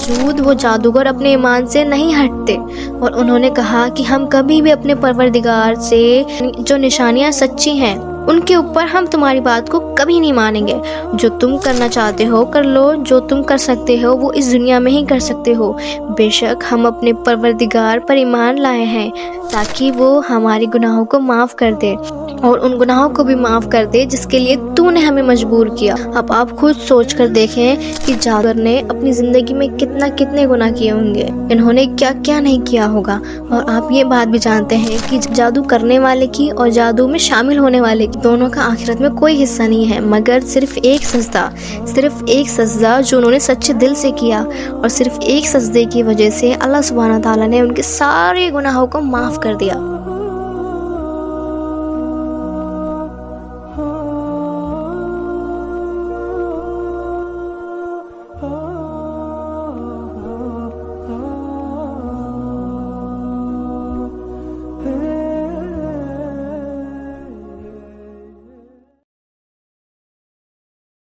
बावजूद वो जादूगर अपने ईमान से नहीं हटते और उन्होंने कहा कि हम कभी भी अपने परवरदिगार से जो निशानियां सच्ची हैं उनके ऊपर हम तुम्हारी बात को कभी नहीं मानेंगे। जो तुम करना चाहते हो कर लो, जो तुम कर सकते हो वो इस दुनिया में ही कर सकते हो। बेशक हम अपने परवरदिगार पर ईमान लाए हैं ताकि वो हमारे गुनाहों को माफ़ कर दे और उन गुनाहों को भी माफ़ कर दे जिसके लिए तूने हमें मजबूर किया। अब आप खुद सोच कर देखें कि जादूगर ने अपनी ज़िंदगी में कितने गुनाह किए होंगे, इन्होंने क्या क्या नहीं किया होगा। और आप ये बात भी जानते हैं कि जादू करने वाले की और जादू में शामिल होने वाले की दोनों का आखिरत में कोई हिस्सा नहीं है मगर सिर्फ एक सजदा जो उन्होंने सच्चे दिल से किया। और सिर्फ एक सजदे की वजह से अल्लाह सुब्हानहू व तआला ने उनके सारे गुनाहों को माफ़ कर दिया।